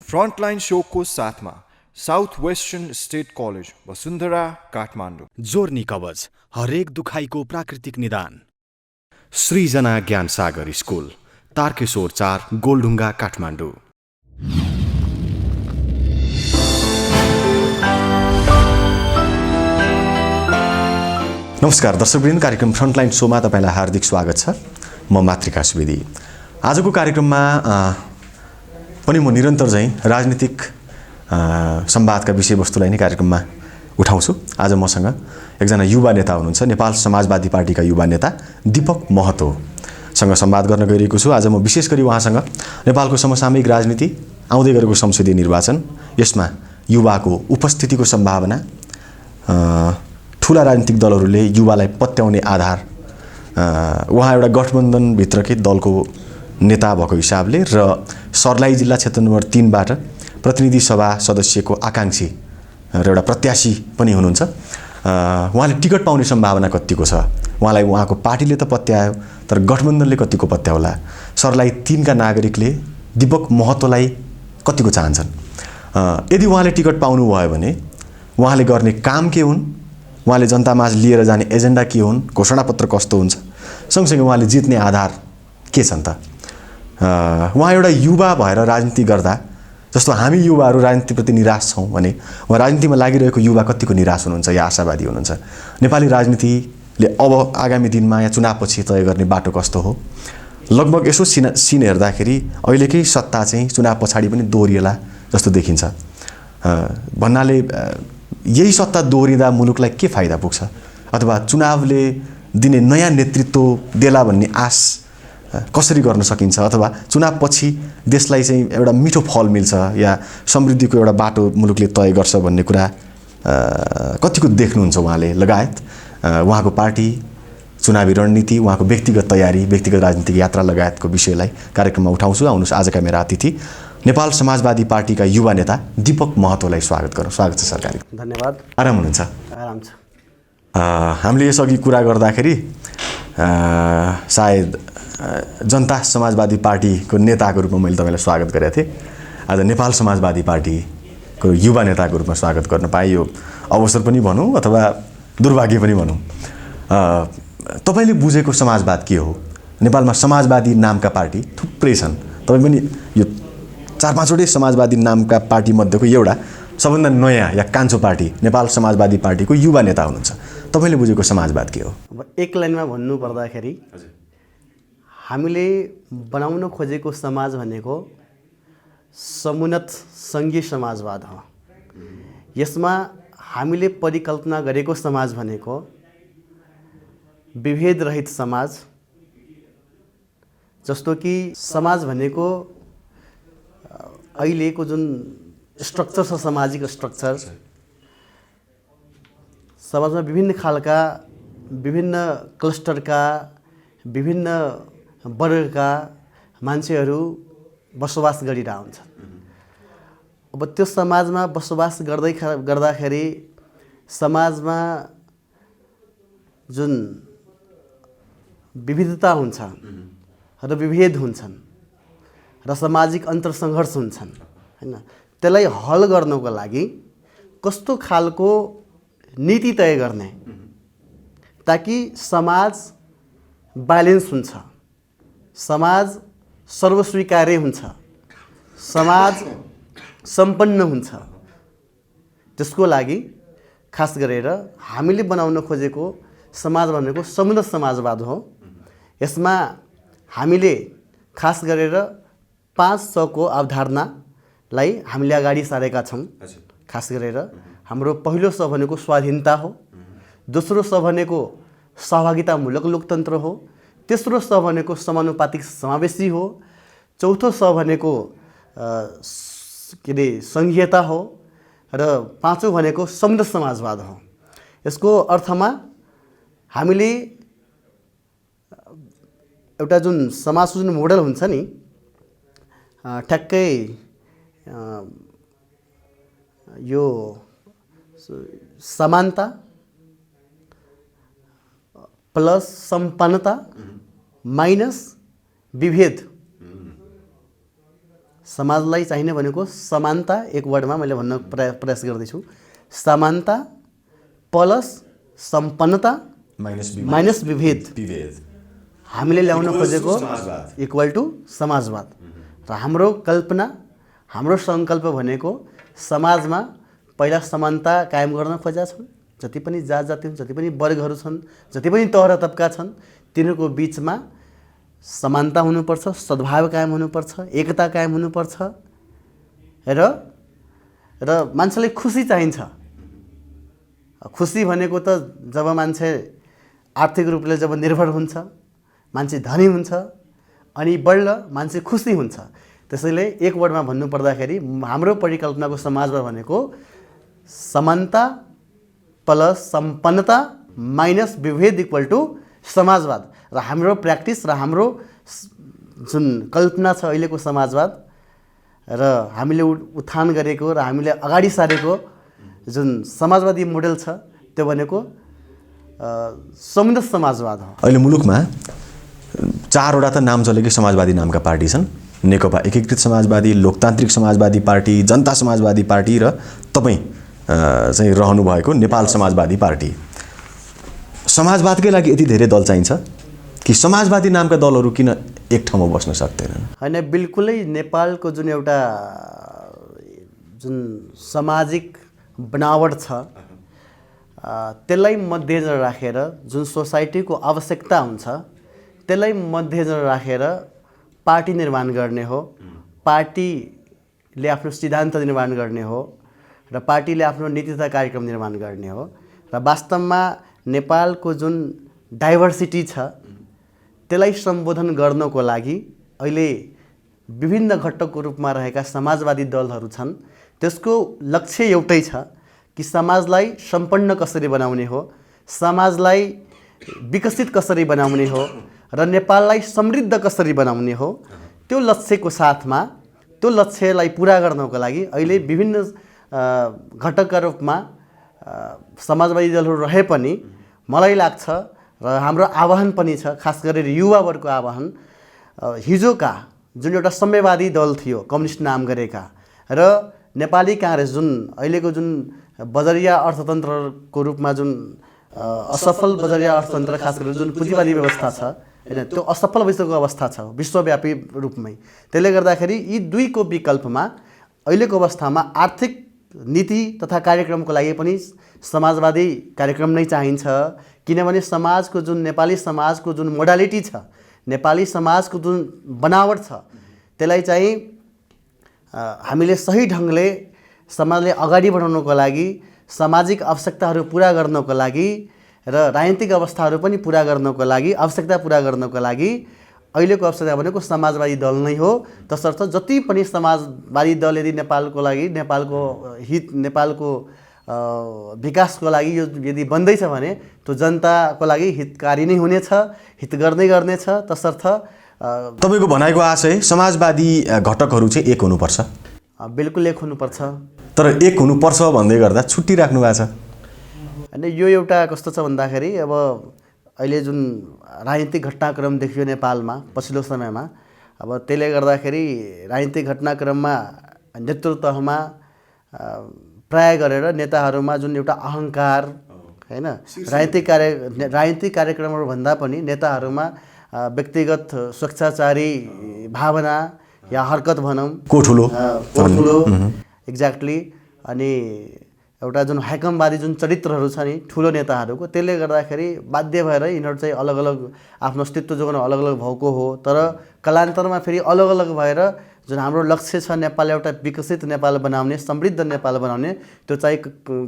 Frontline शोको साथमा south western state college Vasundhara Kathmandu. जोर्नी कवच हरेक दुखाइको प्राकृतिक निदान। सृजना ज्ञान सागर स्कुल तारकेश्वर 4 गोलढुङ्गा काठमाडौँ। नमस्कार दर्शकवृन्द, कार्यक्रम फ्रन्टलाइन शोमा तपाईलाई हार्दिक स्वागत छ। म मातृका सुवेदी। आजको कार्यक्रममा पनि म निरन्तर चाहिँ राजनीतिक संवादका विषयवस्तुलाई नै कार्यक्रममा उठाउँछु। आज मसँग एकजना युवा नेता हुनुहुन्छ, नेपाल समाजवादी पार्टीका युवा नेता दीपक महतोसँग संवाद गर्न गइरहेको छु। आज म विशेष गरी उहाँसँग नेपालको समसामयिक राजनीति, आउँदै गरेको संसदीय निर्वाचन, यसमा युवाको उपस्थितिको सम्भावना, ठुला राजनीतिक दलहरूले युवालाई पत्याउने आधार, उहाँ एउटा गठबन्धनभित्रकै दलको नेता भएको हिसाबले र सर्लाही जिल्ला क्षेत्र नम्बर 3 बाट प्रतिनिधि सभा सदस्यको आकांक्षी र एउटा प्रत्याशी पनि हुनुहुन्छ। उहाँले टिकट पाउने सम्भावना कतिको छ, उहाँलाई उहाँको पार्टीले त पत्यायो, तर गठबन्धनले कतिको पत्याउला, सर्लाही 3 का नागरिकले दीपक महतोलाई कतिको चाहन्छन्, यदि उहाँले टिकट पाउनुभयो भने उहाँले गर्ने काम के हुन्, उहाँले जनतामाझ लिएर जाने एजेन्डा के हुन्, घोषणापत्र कस्तो हुन्छ, सँगसँगै उहाँले जित्ने आधार के छन् त। उहाँ एउटा युवा भएर राजनीति गर्दा, जस्तो हामी युवाहरू राजनीतिप्रति निराश छौँ भने उहाँ राजनीतिमा लागिरहेको युवा कतिको निराश हुनुहुन्छ या आशावादी हुनुहुन्छ। नेपाली राजनीतिले अब आगामी दिनमा या चुनावपछि तय गर्ने बाटो कस्तो हो, लगभग यसो सिन हेर्दाखेरि अहिलेकै सत्ता चाहिँ चुनाव पछाडि पनि दोहोरिएला जस्तो देखिन्छ। भन्नाले यही सत्ता दोहोरिँदा मुलुकलाई के फाइदा पुग्छ, अथवा चुनावले दिने नयाँ नेतृत्व देला भन्ने आश कसरी गर्न सकिन्छ, अथवा चुनावपछि देशलाई चाहिँ एउटा मिठो फल मिल्छ या समृद्धिको एउटा बाटो मुलुकले तय गर्छ भन्ने कुरा कतिको देख्नुहुन्छ उहाँले, लगायत उहाँको पार्टी, चुनावी रणनीति, उहाँको व्यक्तिगत तयारी, व्यक्तिगत राजनीतिक यात्रा लगायतको विषयलाई कार्यक्रममा उठाउँछु। आउनुहोस् आजका मेरा अतिथि नेपाल समाजवादी पार्टीका युवा नेता दीपक महतोलाई स्वागत गरौँ। स्वागत छ सरकारी। धन्यवाद। आराम हुनुहुन्छ? आराम छ। हामीले यसअघि कुरा गर्दाखेरि सायद जनता समाजवादी पार्टीको नेताको रूपमा मैले तपाईँलाई स्वागत गरेको थिएँ। आज नेपाल समाजवादी पार्टीको युवा नेताको रूपमा स्वागत गर्न पाएँ। यो अवसर पनि भनौँ अथवा दुर्भाग्य पनि भनौँ। तपाईँले बुझेको समाजवाद के हो? नेपालमा समाजवादी नामका पार्टी थुप्रै छन्, तपाईँ पनि यो 4-5वटै समाजवादी नामका पार्टी मध्येको एउटा सबभन्दा नयाँ या कान्छो पार्टी नेपाल समाजवादी पार्टीको युवा नेता हुनुहुन्छ। तपाईँले बुझेको समाजवाद के हो? अब एक लाइनमा भन्नु पर्दाखेरि हामीले बनाउन खोजेको समाज भनेको समुन्नत सङ्घीय समाजवाद हो। यसमा हामीले परिकल्पना गरेको समाज भनेको विभेद रहित समाज, जस्तो कि समाज भनेको अहिलेको जुन स्ट्रक्चर छ, सामाजिक स्ट्रक्चर, समाजमा विभिन्न खालका, विभिन्न क्लस्टरका, विभिन्न वर्गका मान्छेहरू बसोबास गरिरहेका हुन्छन्। अब त्यो समाजमा बसोबास गर्दाखेरि समाजमा जुन विविधता हुन्छ र विभेद हुन्छन् र सामाजिक अन्तरसङ्घर्ष हुन्छन्, हैन, त्यसलाई हल गर्नको लागि कस्तो खालको नीति तय गर्ने ताकि समाज ब्यालेन्स हुन्छ, समाज सर्वस्वीकार्य हुन्छ, समाज सम्पन्न हुन्छ, त्यसको लागि खास गरेर हामीले बनाउन खोजेको समाज भनेको समुन्नत समाजवाद हो। यसमा हामीले खास गरेर 5 को अवधारणालाई हामीले अगाडि सारेका छौँ। खास गरेर हाम्रो पहिलो स भनेको स्वाधीनता हो, दोस्रो स भनेको सहभागितामूलक लोकतन्त्र हो, तेस्रो स भनेको समानुपातिक समावेशी हो, चौथो स भनेको सङ्घीयता हो र पाँचौँ भनेको समुन्नत समाजवाद हो। यसको अर्थमा हामीले एउटा जुन समाजको जुन मोडल हुन्छ नि, ठ्याक्कै यो समानता प्लस सम्पन्नता माइनस विभेद समाजलाई चाहिने भनेको समानता, एक वर्डमा मैले भन्न प्रयास गर्दैछु, समानता प्लस सम्पन्नता माइनस विभेद। हामीले ल्याउन खोजेको इक्वल टु समाजवाद। र हाम्रो कल्पना, हाम्रो सङ्कल्प भनेको समाजमा पहिला समानता कायम गर्न खोजेका छौँ। जति पनि जात जाति जति पनि वर्गहरू छन्, जति पनि तह तबका छन्, तिनीहरूको बिचमा समानता हुनुपर्छ, सद्भाव कायम हुनुपर्छ, एकता कायम हुनुपर्छ र मान्छेलाई खुसी चाहिन्छ। खुसी भनेको त जब मान्छे आर्थिक रूपले जब निर्भर हुन्छ, मान्छे धनी हुन्छ, अनि बल्ल मान्छे खुसी हुन्छ। त्यसैले एक वर्डमा भन्नुपर्दाखेरि हाम्रो परिकल्पनाको समाजवाद भनेको समानता प्लस सम्पन्नता माइनस विभेद इक्वल टु समाजवाद। र हाम्रो प्र्याक्टिस र हाम्रो जुन कल्पना छ अहिलेको समाजवाद र हामीले उत्थान गरेको र हामीले अगाडि सारेको जुन समाजवादी मोडेल छ त्यो भनेको समुन्नत समाजवाद हो। अहिले मुलुकमा 4वटा त नाम चलेकै समाजवादी नामका पार्टी छन्। नेकपा एकीकृत समाजवादी, लोकतान्त्रिक समाजवादी पार्टी, जनता समाजवादी पार्टी र तपाईँ चाहिँ रहनुभएको नेपाल समाजवादी पार्टी। समाजवादकै लागि यति धेरै दल चाहिन्छ कि समाजवादी नामका दलहरू किन एक ठाउँमा बस्न सक्दैनन्? होइन, बिल्कुलै नेपालको जुन एउटा जुन सामाजिक बनावट छ त्यसलाई मध्यनजर राखेर, जुन सोसाइटीको आवश्यकता हुन्छ त्यसलाई मध्यनजर राखेर पार्टी निर्माण गर्ने हो। पार्टीले आफ्नो सिद्धान्त निर्माण गर्ने हो र पार्टीले आफ्नो नीति तथा कार्यक्रम निर्माण गर्ने हो। र वास्तवमा नेपालको जुन डाइभर्सिटी छ त्यसलाई सम्बोधन गर्नको लागि अहिले विभिन्न घटकको रूपमा रहेका समाजवादी दलहरू छन्। त्यसको लक्ष्य एउटै छ कि समाजलाई सम्पन्न कसरी बनाउने हो, समाजलाई विकसित कसरी बनाउने हो र नेपाललाई समृद्ध कसरी बनाउने हो। त्यो लक्ष्यको साथमा त्यो लक्ष्यलाई पुरा गर्नको लागि अहिले विभिन्न घटकका रूपमा समाजवादी दलहरू रहे पनि मलाई लाग्छ र हाम्रो आह्वान पनि छ, खास गरेर युवावर्गको आह्वान, हिजोका जुन एउटा साम्यवादी दल थियो कम्युनिस्ट नाम गरेका र नेपाली काङ्ग्रेस जुन अहिलेको जुन बजरिया अर्थतन्त्रको रूपमा जुन असफल बजरिया अर्थतन्त्र, खास गरेर जुन पुँजीवादी व्यवस्था छ होइन, त्यो असफल भइसकेको अवस्था छ विश्वव्यापी रूपमै। त्यसले गर्दाखेरि यी दुईको विकल्पमा अहिलेको अवस्थामा आर्थिक नीति तथा कार्यक्रमको लागि पनि समाजवादी कार्यक्रम नै चाहिन्छ। किनभने समाजको जुन नेपाली समाजको जुन मोडालिटी छ, नेपाली समाजको जुन बनावट छ त्यसलाई चाहिँ हामीले सही ढङ्गले समाजले अगाडि बढाउनको लागि, सामाजिक आवश्यकताहरू पुरा गर्नको लागि र राजनीतिक अवस्थाहरू पनि पुरा गर्नको लागि, आवश्यकता पुरा गर्नको लागि अहिलेको आवश्यकता भनेको समाजवादी दल नै हो। तसर्थ जति पनि समाजवादी दल यदि नेपालको लागि, नेपालको हित, नेपालको विकासको लागि यो यदि बन्दैछ भने त्यो जनताको लागि हितकारी नै हुनेछ, हित गर्नेछ। तसर्थ तपाईँको भनाइको आशय समाजवादी घटकहरू चाहिँ एक हुनुपर्छ? बिल्कुल एक हुनुपर्छ। तर एक हुनुपर्छ भन्दै गर्दा छुट्टी राख्नु भएको छ। अनि यो एउटा कस्तो छ भन्दाखेरि अब अहिले जुन राजनीतिक घटनाक्रम देखियो नेपालमा पछिल्लो समयमा, अब त्यसले गर्दाखेरि राजनीतिक घटनाक्रममा नेतृत्वमा प्राय गरेर नेताहरूमा जुन एउटा अहङ्कार होइन, राजनीतिक कार्यक्रमहरू भन्दा पनि नेताहरूमा व्यक्तिगत स्वेच्छाचारी भावना या हरकत भनौँ, कोठुलो एक्ज्याक्टली, अनि एउटा जुन हैकमवादी जुन चरित्रहरू छ नि ठुलो नेताहरूको, त्यसले गर्दाखेरि बाध्य भएर यिनीहरू चाहिँ अलग अलग आफ्नो अस्तित्व जोगाउन अलग अलग भएको हो। तर कालान्तरमा फेरि अलग अलग भएर जुन हाम्रो लक्ष्य छ नेपाल एउटा विकसित नेपाल बनाउने, समृद्ध नेपाल बनाउने, त्यो चाहिँ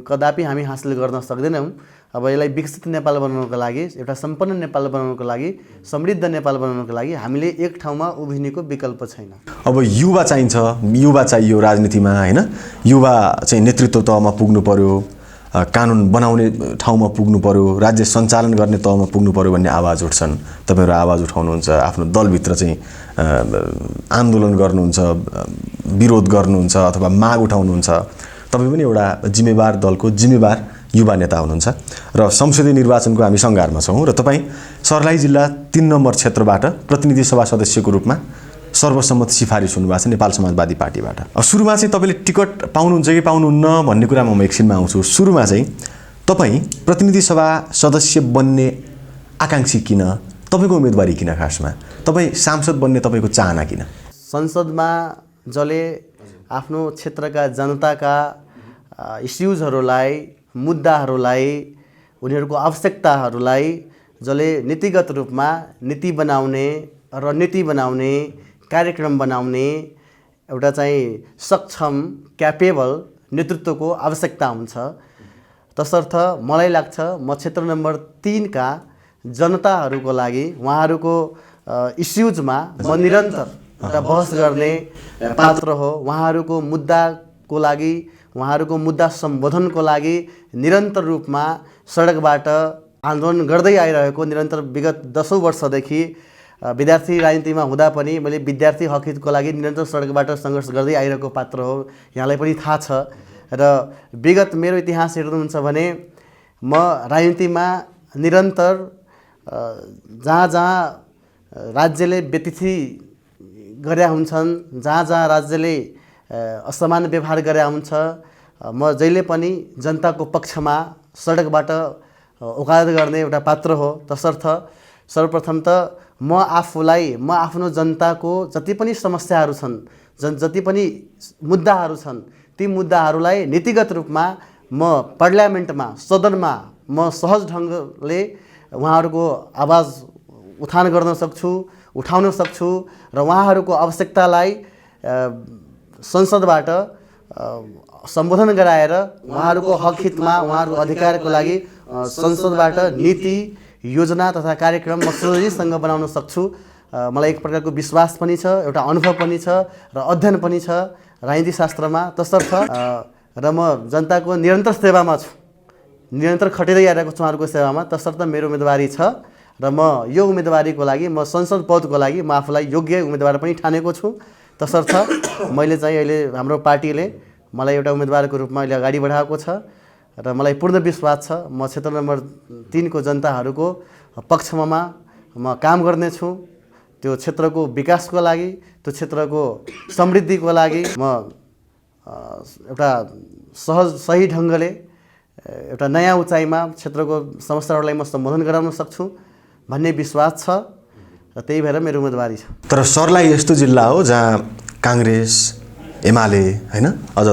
कदापि हामी हासिल गर्न सक्दैनौँ। अब यसलाई विकसित नेपाल बनाउनको लागि, एउटा सम्पन्न नेपाल बनाउनको लागि, समृद्ध नेपाल बनाउनको लागि हामीले एक ठाउँमा उभिनेको विकल्प छैन। अब युवा चाहिन्छ, युवा चाहियो राजनीतिमा होइन, युवा चाहिँ नेतृत्व तहमा पुग्नु पर्यो, कानुन बनाउने ठाउँमा पुग्नु पर्यो, राज्य सञ्चालन गर्ने तहमा पुग्नु पर्यो भन्ने आवाज उठ्छन्। तपाईँहरू आवाज उठाउनुहुन्छ, आफ्नो दलभित्र चाहिँ आन्दोलन गर्नुहुन्छ, विरोध गर्नुहुन्छ अथवा माग उठाउनुहुन्छ। तपाईँ पनि एउटा जिम्मेवार दलको जिम्मेवार युवा नेता हुनुहुन्छ र संसदीय निर्वाचनको हामी सङ्घारमा छौँ र तपाईँ सर्लाही जिल्ला 3 नम्बर क्षेत्रबाट प्रतिनिधि सभा सदस्यको रूपमा सर्वसम्मत सिफारिस हुनुभएको छ नेपाल समाजवादी पार्टीबाट। सुरुमा चाहिँ तपाईँले टिकट पाउनुहुन्छ कि पाउनुहुन्न भन्ने कुरामा म एकछिनमा आउँछु। सुरुमा चाहिँ तपाईँ प्रतिनिधि सभा सदस्य बन्ने आकाङ्क्षी किन? तपाईँको उम्मेदवारी किन? खासमा तपाईँ सांसद बन्ने तपाईँको चाहना किन? संसदमा जसले आफ्नो क्षेत्रका जनताका इस्युजहरूलाई, मुद्दाहरूलाई, उनीहरूको आवश्यकताहरूलाई जसले नीतिगत रूपमा नीति बनाउने, रणनीति बनाउने, कार्यक्रम बनाउने एउटा चाहिँ सक्षम, क्यापेबल नेतृत्वको आवश्यकता हुन्छ। तसर्थ मलाई लाग्छ म क्षेत्र नम्बर 3 का जनताहरूको लागि, उहाँहरूको इस्युजमा म निरन्तर एउटा बहस गर्ने पात्र हो। उहाँहरूको मुद्दाको लागि, उहाँहरूको मुद्दा सम्बोधनको लागि निरन्तर रूपमा सडकबाट आन्दोलन गर्दै आइरहेको, निरन्तर विगत 10औं वर्षदेखि विद्यार्थी राजनीतिमा हुँदा पनि मैले विद्यार्थी हक हितको लागि निरन्तर सडकबाट सङ्घर्ष गर्दै आइरहेको पात्र हो। यहाँलाई पनि थाहा छ। र विगत मेरो इतिहास हेर्नुहुन्छ भने म राजनीतिमा निरन्तर जहाँ जहाँ राज्यले व्यतिथि गरे हुन्छन्, जहाँ जहाँ राज्यले असमान व्यवहार गरे हुन्छ, म जहिले पनि जनताको पक्षमा सडकबाट वकालत गर्ने एउटा पात्र हो। तसर्थ सर्वप्रथम त म आफ्नो जनताको जति पनि समस्याहरू छन्, जति पनि मुद्दाहरू छन्, ती मुद्दाहरूलाई नीतिगत रूपमा म पार्लियामेन्टमा, सदनमा म सहज ढङ्गले उहाँहरूको आवाज उठान गर्न सक्छु, उठाउन सक्छु र उहाँहरूको आवश्यकतालाई संसदबाट सम्बोधन गराएर उहाँहरूको हक हितमा, उहाँहरूको अधिकारको लागि संसदबाट नीति, योजना तथा कार्यक्रम म सजिलैसँग बनाउन सक्छु। मलाई एक प्रकारको विश्वास पनि छ, एउटा अनुभव पनि छ र अध्ययन पनि छ राजनीति शास्त्रमा। तसर्थ र म जनताको निरन्तर सेवामा छु, निरन्तर खटिँदै आइरहेको छु उहाँहरूको सेवामा। तसर्थ मेरो उम्मेदवारी छ र म यो उम्मेदवारीको लागि, म संसद पदको लागि म आफूलाई योग्य उम्मेदवार पनि ठानेको छु। तसर्थ मैले चाहिँ अहिले हाम्रो पार्टीले मलाई एउटा उम्मेदवारको रूपमा अहिले अगाडि बढाएको छ र मलाई पूर्ण विश्वास छ म क्षेत्र नम्बर 3 को जनताहरूको पक्षमा म काम गर्नेछु। त्यो क्षेत्रको विकासको लागि, त्यो क्षेत्रको समृद्धिको लागि म एउटा सही ढङ्गले एउटा नयाँ उचाइमा क्षेत्रको समस्याहरूलाई म सम्बोधन गराउन सक्छु भन्ने विश्वास छ र त्यही भएर मेरो उम्मेदवारी छ। तर सर्लाही यस्तो जिल्ला हो जहाँ काङ्ग्रेस, एमाले हैन, अझ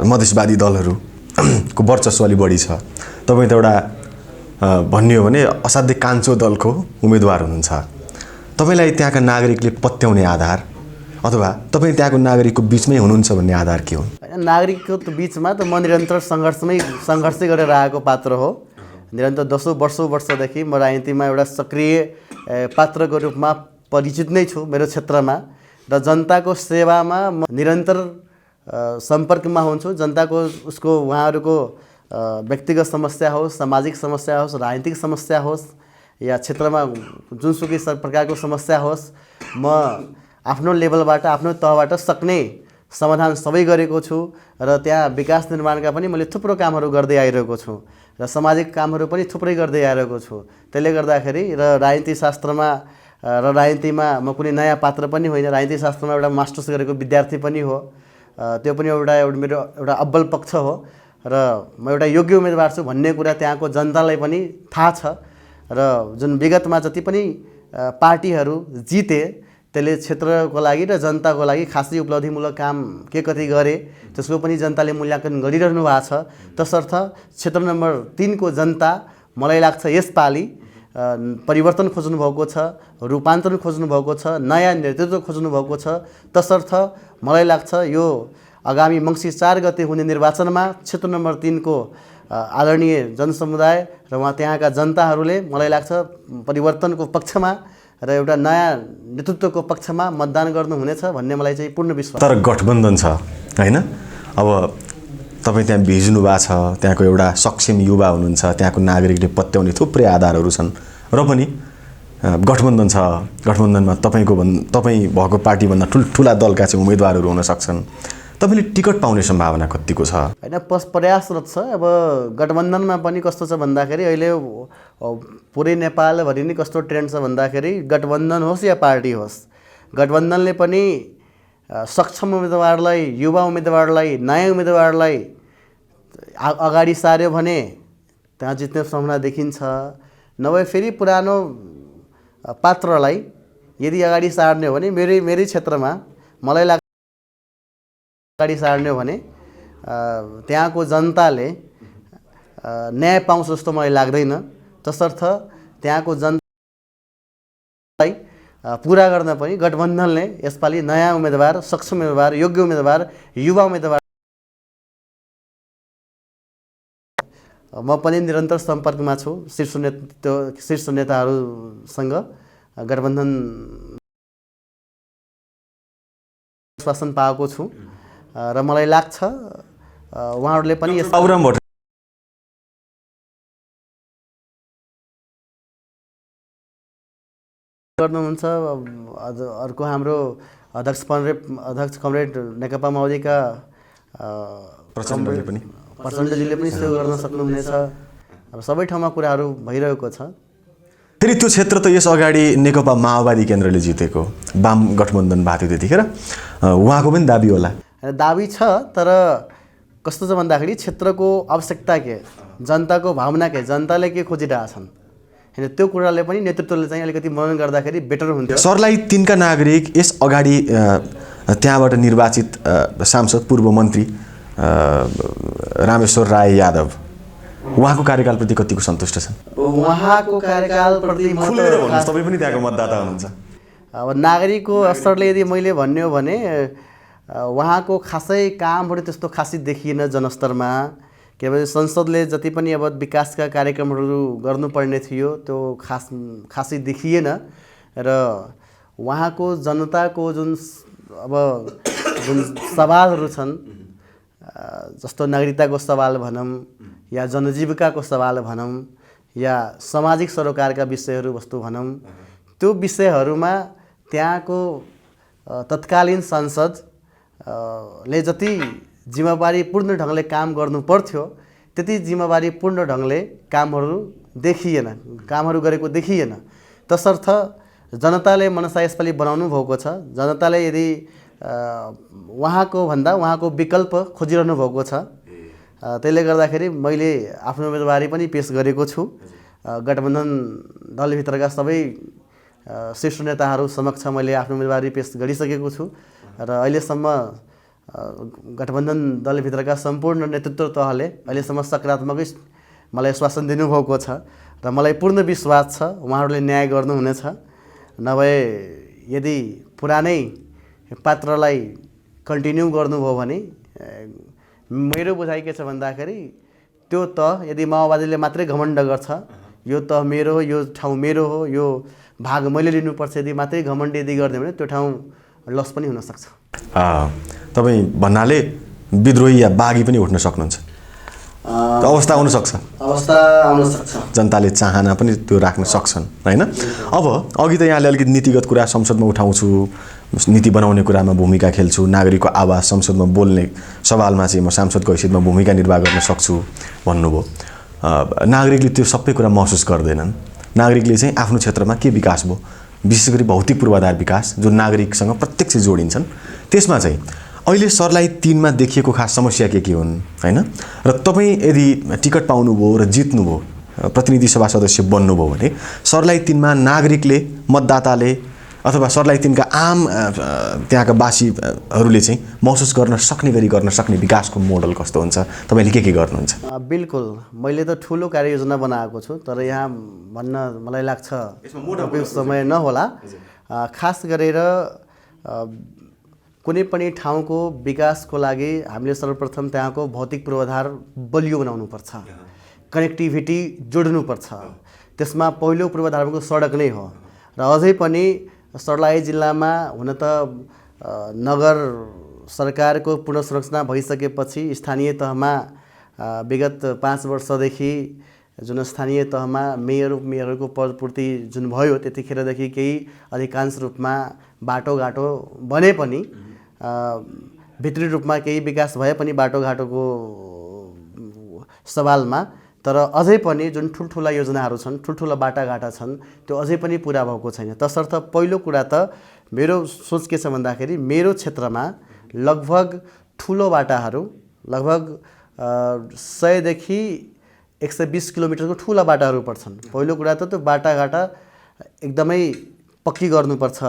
मधेसवादी दलहरूको वर्चस्व अलि बढी छ। तपाईँ त एउटा भन्ने हो भने असाध्यै कान्छो दलको उम्मेदवार हुनुहुन्छ। तपाईँलाई त्यहाँका नागरिकले पत्याउने आधार अथवा तपाईँ त्यहाँको नागरिकको बिचमै हुनुहुन्छ भन्ने आधार के हो? नागरिकको बिचमा त म निरन्तर सङ्घर्षै गरेर आएको पात्र हो। निरन्तर 10औं वर्षदेखि म राजनीतिमा एउटा सक्रिय पात्रको रूपमा परिचित नै छु मेरो क्षेत्रमा र जनताको सेवामा म निरन्तर सम्पर्कमा हुन्छु। जनताको उहाँहरूको व्यक्तिगत समस्या होस्, सामाजिक समस्या होस्, राजनीतिक समस्या होस् या क्षेत्रमा जुनसुकै प्रकारको समस्या होस्, म आफ्नो लेभलबाट, आफ्नो तहबाट सक्ने समाधान सबै गरेको छु र त्यहाँ विकास निर्माणका पनि मैले थुप्रो कामहरू गर्दै आइरहेको छु र सामाजिक कामहरू पनि थुप्रै गर्दै आइरहेको छु। त्यसले गर्दाखेरि र राजनीति शास्त्रमा र राजनीतिमा म कुनै नयाँ पात्र पनि होइन, राजनीति शास्त्रमा एउटा मास्टर्स गरेको विद्यार्थी पनि हो। त्यो पनि मेरो एउटा अब्बल पक्ष हो र म एउटा योग्य उम्मेदवार छु भन्ने कुरा त्यहाँको जनतालाई पनि थाहा छ र जुन विगतमा जति पनि पार्टीहरू जिते त्यसले क्षेत्रको लागि र जनताको लागि खासै उपलब्धिमूलक काम के कति गरे त्यसको पनि जनताले मूल्याङ्कन गरिरहनु भएको छ। तसर्थ क्षेत्र नम्बर 3 को जनता मलाई लाग्छ यसपालि परिवर्तन खोज्नु भएको छ, रूपान्तरण खोज्नु भएको छ, नयाँ नेतृत्व खोज्नु भएको छ। तसर्थ मलाई लाग्छ यो आगामी मङ्सिर 4 गते हुने निर्वाचनमा क्षेत्र नम्बर 3 को आदरणीय जनसमुदाय र त्यहाँका जनताहरूले मलाई लाग्छ परिवर्तनको पक्षमा र एउटा नयाँ नेतृत्वको पक्षमा मतदान गर्नुहुनेछ भन्ने मलाई चाहिँ पूर्ण विश्वास। तर गठबन्धन छ हैन? अब तपाईँ त्यहाँ भिज्नु भएको छ, त्यहाँको एउटा सक्षम युवा हुनुहुन्छ, त्यहाँको नागरिकले पत्याउने थुप्रै आधारहरू छन् र पनि गठबन्धन छ। गठबन्धनमा तपाईँ भएको पार्टीभन्दा ठुला दलका चाहिँ उम्मेदवारहरू हुन सक्छन्। तपाईँले टिकट पाउने सम्भावना कतिको छ? होइन, प्रयासरत छ। अब गठबन्धनमा पनि कस्तो छ भन्दाखेरि अहिले पुरै नेपालभरि नै कस्तो ट्रेन्ड छ भन्दाखेरि गठबन्धन होस् या पार्टी होस्, गठबन्धनले पनि सक्षम उम्मेदवारलाई, युवा उम्मेदवारलाई, नयाँ उम्मेदवारलाई अगाडि सार्यो भने त्यहाँ जित्ने सम्भावना देखिन्छ। नभए फेरि पुरानो पात्रलाई यदि अगाडि सार्ने हो भने मेरै क्षेत्रमा मलाई लाग्छ अगाडि सार्ने हो भने त्यहाँको जनताले न्याय पाउँछ जस्तो मलाई लाग्दैन। तसर्थ त्यहाँको जनतालाई पुरा गर्न पनि गठबन्धनले यसपालि नयाँ उम्मेदवार, सक्षम उम्मेदवार, योग्य उम्मेदवार, युवा उम्मेदवार म पनि निरन्तर सम्पर्कमा छु शीर्ष नेताहरूसँग। गठबन्धन आश्वासन पाएको छु र मलाई लाग्छ उहाँहरूले पनि गर्नुहुन्छ। अर्को हाम्रो अध्यक्ष कमरेड नेकपा माओवादीका प्रचण्डजीले पनि सहयोग गर्न सक्नुहुनेछ। अब सबै ठाउँमा कुराहरू भइरहेको छ। फेरि त्यो क्षेत्र त यस अगाडि नेकपा माओवादी केन्द्रले जितेको, वाम गठबन्धन भएको थियो त्यतिखेर, उहाँको पनि दाबी होला? दाबी छ, तर कस्तो छ भन्दाखेरि क्षेत्रको आवश्यकता के, जनताको भावना के, जनताले के खोजिरहेछन् होइन, त्यो कुराले पनि नेतृत्वले चाहिँ अलिकति मनन गर्दाखेरि बेटर हुन्थ्यो। सर्लाही 3 का नागरिक यस अगाडि त्यहाँबाट निर्वाचित सांसद पूर्व मन्त्री रामेश्वर राय यादव, उहाँको कार्यकालप्रति कतिको सन्तुष्ट छन्? उहाँको कार्यकालप्रति तपाईँ पनि त्यहाँको मतदाता हुनुहुन्छ। अब नागरिकको स्तरले यदि मैले भन्ने हो भने उहाँको खासै कामहरू त्यस्तो खासै देखिएन जनस्तरमा। किनभने संसदले जति पनि अब विकासका कार्यक्रमहरू गर्नुपर्ने थियो त्यो खासै देखिएन र उहाँको जनताको जुन सवालहरू छन्, जस्तो नागरिकताको सवाल भनौँ या जनजीविकाको सवाल भनौँ या सामाजिक सरोकारका विषयहरू वस्तु भनौँ, त्यो विषयहरूमा त्यहाँको तत्कालीन सांसद ले जति जिम्मेवारीपूर्ण ढङ्गले काम गर्नु पर्थ्यो त्यति जिम्मेवारीपूर्ण ढङ्गले कामहरू गरेको देखिएन। तसर्थ जनताले मनसा यसपालि बनाउनु भएको छ। जनताले यदि उहाँको विकल्प खोजिरहनु भएको छ, त्यसले गर्दाखेरि मैले आफ्नो उम्मेदवारी पनि पेश गरेको छु। गठबन्धन दलभित्रका सबै शीर्ष नेताहरू समक्ष मैले आफ्नो उम्मेदवारी पेश गरिसकेको छु र अहिलेसम्म गठबन्धन दलभित्रका सम्पूर्ण नेतृत्व तहले अहिलेसम्म सकारात्मकै मलाई आश्वासन दिनुभएको छ र मलाई पूर्ण विश्वास छ उहाँहरूले न्याय गर्नुहुनेछ। नभए यदि पुरानै पात्रलाई कन्टिन्यू गर्नुभयो भने मेरो बुझाइ के छ भन्दाखेरि त्यो तह यदि माओवादीले मात्रै घमण्ड गर्छ, यो तह मेरो हो, यो ठाउँ मेरो हो, यो भाग मैले लिनुपर्छ यदि मात्रै घमण्ड यदि गरिदियो भने त्यो ठाउँ लस पनि हुनसक्छ। तपाईँ भन्नाले विद्रोही या बागी पनि उठ्न सक्नुहुन्छ, अवस्था आउन सक्छ, जनताले चाहना पनि त्यो राख्न सक्छन् होइन। अब अघि त यहाँले अलिकति नीतिगत कुरा संसदमा उठाउँछु, नीति बनाउने कुरामा भूमिका खेल्छु, नागरिकको आवाज संसदमा बोल्ने सवालमा चाहिँ म सांसदको हैसियतमा भूमिका निर्वाह गर्न सक्छु भन्नुभयो। नागरिकले त्यो सबै कुरा महसुस गर्दैनन्। नागरिकले चाहिँ आफ्नो क्षेत्रमा के विकास भयो, विशेष गरी भौतिक पूर्वाधार विकास जो नागरिकसँग प्रत्यक्ष जोडिन्छन्, त्यसमा चाहिँ अहिले सर्लाही 3 मा देखिएको खास समस्या के हुन् होइन। र तपाईँ यदि टिकट पाउनुभयो र जित्नुभयो, प्रतिनिधि सभा सदस्य बन्नुभयो भने सर्लाही 3 मा नागरिकले, मतदाताले अथवा सर्लाही 3 का आम त्यहाँका वासीहरूले चाहिँ महसुस गर्न सक्ने विकासको मोडल कस्तो हुन्छ, तपाईँले के गर्नुहुन्छ? बिल्कुल, मैले त ठुलो कार्ययोजना बनाएको छु, तर यहाँ भन्न मलाई लाग्छ उपयुक्त समय नहोला। खास गरेर कुनै पनि ठाउँको विकासको लागि हामीले सर्वप्रथम त्यहाँको भौतिक पूर्वाधार बलियो बनाउनुपर्छ, कनेक्टिभिटी जोड्नुपर्छ। त्यसमा पहिलो पूर्वाधारको सडक नै हो र अझै पनि सर्लाही जिल्लामा हुन त नगर सरकारको पुनर्संरचना भइसकेपछि स्थानीय तहमा विगत 5 वर्षदेखि जुन स्थानीय तहमा मेयरहरूको पदपूर्ति जुन भयो त्यतिखेरदेखि केही अधिकांश रूपमा बाटोघाटो बने पनि भित्री रूपमा केही विकास भए पनि बाटोघाटोको सवालमा, तर अझै पनि जुन ठुल्ठुला योजनाहरू छन्, ठुल्ठुला बाटाघाटा छन्, त्यो अझै पनि पुरा भएको छैन। तसर्थ पहिलो कुरा त मेरो सोच के छ भन्दाखेरि मेरो क्षेत्रमा लगभग ठुलो बाटाहरू लगभग 100 देखि 120 किलोमिटरको ठुला बाटाहरू पर्छन्। पहिलो कुरा त त्यो बाटाघाटा एकदमै पक्की गर्नुपर्छ,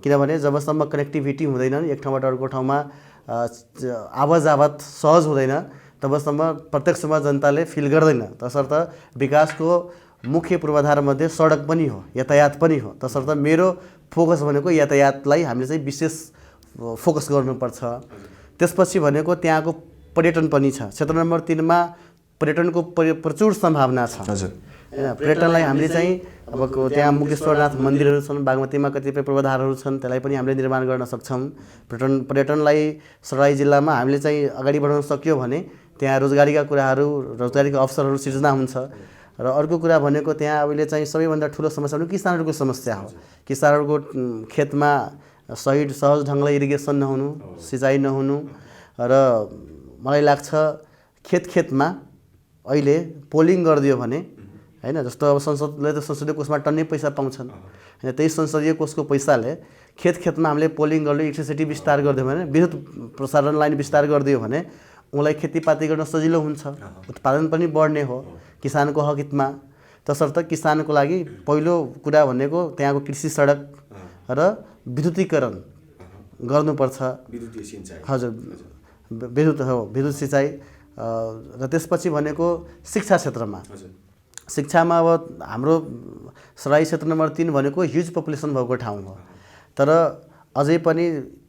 किनभने जबसम्म कनेक्टिभिटी हुँदैन, एक ठाउँबाट अर्को ठाउँमा आवाजावत सहज हुँदैन, तबसम्म प्रत्यक्षमा जनताले फिल गर्दैन। तसर्थ विकासको मुख्य पूर्वाधारमध्ये सडक पनि हो, यातायात पनि हो। तसर्थ मेरो फोकस भनेको यातायातलाई हामीले चाहिँ विशेष फोकस गर्नुपर्छ। त्यसपछि भनेको त्यहाँको पर्यटन पनि छ। क्षेत्र नम्बर 3 मा पर्यटनको प्रचुर सम्भावना छ हजुर हैन। पर्यटनलाई हामीले चाहिँ अब त्यहाँ मुक्तेश्वरनाथ मन्दिरहरू छन्, बागमतीमा कतिपय पूर्वाधारहरू छन्, त्यसलाई पनि हामीले निर्माण गर्न सक्छौँ। पर्यटनलाई सराई जिल्लामा हामीले चाहिँ अगाडि बढाउन सक्यो भने त्यहाँ रोजगारीका कुराहरू, रोजगारीका अवसरहरू सिर्जना हुन्छ। र अर्को कुरा भनेको त्यहाँ अहिले चाहिँ सबैभन्दा ठुलो समस्या भनेको किसानहरूको समस्या हो। किसानहरूको खेतमा सहज ढङ्गले इरिगेसन नहुनु, सिँचाइ नहुनु, र मलाई लाग्छ खेतमा अहिले पोलिङ गरिदियो भने हैन, जस्तो अब संसदले त संसदीय कोषमा टन्नै पैसा पाउँछन् हैन, त्यही संसदीय कोषको पैसाले खेतमा हामीले पोलिङ गर्दै इलेक्ट्रिसिटी विस्तार गरिदियो भने, विद्युत प्रसारण लाइन विस्तार गरिदियो भने उनलाई खेतीपाती गर्न सजिलो हुन्छ, उत्पादन पनि बढ्ने हो किसानको हक हितमा। तसर्थ किसानको लागि पहिलो कुरा भनेको त्यहाँको कृषि सडक र विद्युतीकरण गर्नुपर्छ। हजुर, विद्युत सिँचाइ। र त्यसपछि भनेको शिक्षा क्षेत्रमा, शिक्षामा अब हाम्रो सराई क्षेत्र नम्बर 3 भनेको ह्युज पपुलेसन भएको ठाउँ हो, तर अझै पनि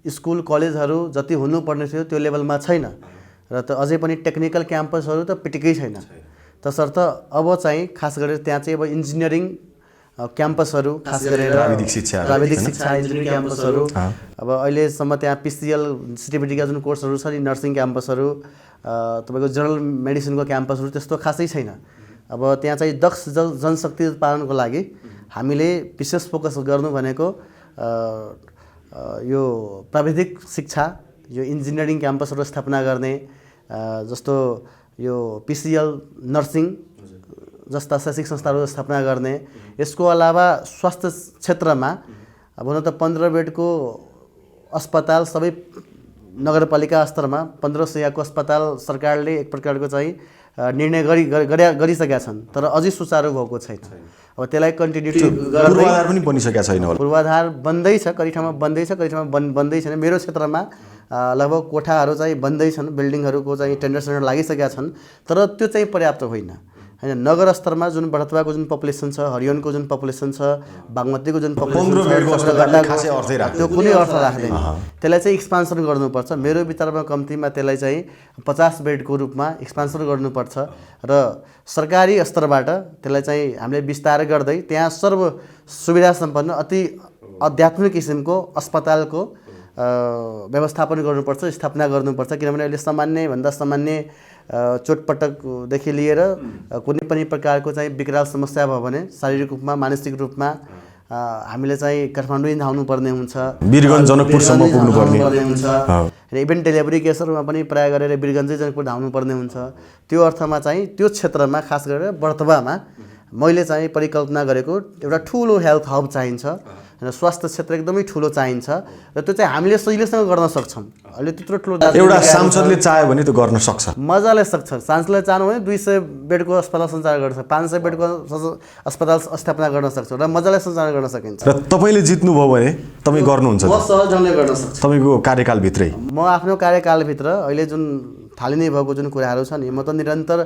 स्कुल कलेजहरू जति हुनुपर्ने थियो त्यो लेभलमा छैन, र त अझै पनि टेक्निकल क्याम्पसहरू त पिटिकै छैन। तसर्थ अब चाहिँ खास गरेर त्यहाँ चाहिँ अब इन्जिनियरिङ क्याम्पसहरू, खास गरेर प्राविधिक शिक्षा इन्जिनियरिङ क्याम्पसहरू, अब अहिलेसम्म त्यहाँ पिसिएल सिटिबिटीका जुन कोर्सहरू छ नि, नर्सिङ क्याम्पसहरू, तपाईँको जनरल मेडिसिनको क्याम्पसहरू त्यस्तो खासै छैन। अब त्यहाँ चाहिँ दक्ष जनशक्ति उत्पादनको लागि हामीले विशेष फोकस गर्नु भनेको यो प्राविधिक शिक्षा, यो इन्जिनियरिङ क्याम्पसहरू स्थापना गर्ने, जस्तो यो पिसिएल नर्सिङ जस्ता शैक्षिक संस्थाहरू स्थापना गर्ने। यसको अलावा स्वास्थ्य क्षेत्रमा भनौँ त 15 बेडको अस्पताल सबै नगरपालिका स्तरमा 1500 को अस्पताल सरकारले एक प्रकारको चाहिँ निर्णय गरिसकेका छन्, तर अझै सुचारू भएको छैन। अब त्यसलाई कन्टिन्युटी पूर्वाधार पनि बनिसकेका छैन होला। पूर्वाधार बन्दैछ, कति ठाउँमा बन्दैछ, कति ठाउँमा बन्दै छैन। मेरो क्षेत्रमा लगभग कोठाहरू चाहिँ बन्दै छन्, बिल्डिङहरूको चाहिँ टेन्डर लागिसकेका छन्, तर त्यो चाहिँ पर्याप्त होइन हैन। नगर स्तरमा जुन बढतवाको जुन पपुलेसन छ, हरियोनको जुन पपुलेसन छ, बागमतीको जुन पपुलेसन छ, त्यो कुनै अर्थ राख्दैन। त्यसलाई चाहिँ एक्सपान्सन गर्नुपर्छ। मेरो विचारमा कम्तीमा त्यसलाई चाहिँ 50 बेडको रूपमा एक्सपान्सन गर्नुपर्छ, र सरकारी स्तरबाट त्यसलाई चाहिँ हामीले विस्तार गर्दै त्यहाँ सर्व सुविधा सम्पन्न अति अत्याधुनिक किसिमको अस्पतालको व्यवस्थापन गर्नुपर्छ, स्थापना गर्नुपर्छ। किनभने अहिले सामान्यभन्दा सामान्य चोटपटकदेखि लिएर कुनै पनि प्रकारको चाहिँ विकराल समस्या भयो भने शारीरिक रूपमा, मानसिक रूपमा हामीले चाहिँ काठमाडौँ धाउनुपर्ने हुन्छ, वीरगञ्ज जनकपुरसम्म पुग्नुपर्ने हुन्छ, र इभेन डेलिभरी केसहरूमा पनि प्राय गरेर वीरगञ्जै जनकपुर धाउनुपर्ने हुन्छ। त्यो अर्थमा चाहिँ त्यो क्षेत्रमा खास गरेर बर्तवामा मैले चाहिँ परिकल्पना गरेको एउटा ठुलो हेल्थ हब चाहिन्छ, र स्वास्थ्य क्षेत्र एकदमै ठुलो चाहिन्छ, र त्यो चाहिँ हामीले सजिलैसँग गर्न सक्छौँ। अहिले त्यत्रो ठुलो एउटा सांसदले चाह्यो भने त्यो गर्न सक्छ, मजाले सक्छ। सांसदले चाहनु भने 200 बेडको अस्पताल सञ्चालन गर्न सक्छ, 500 बेडको अस्पताल स्थापना गर्न सक्छ, र मजाले सञ्चालन गर्न सकिन्छ। र तपाईँले जित्नुभयो भने तपाईँ गर्नुहुन्छ? म सहज ढङ्गले गर्न सक्छु। तपाईँको कार्यकालभित्रै? म आफ्नो कार्यकालभित्र अहिले जुन थालिने भएको जुन कुराहरू छ नि, म त निरन्तर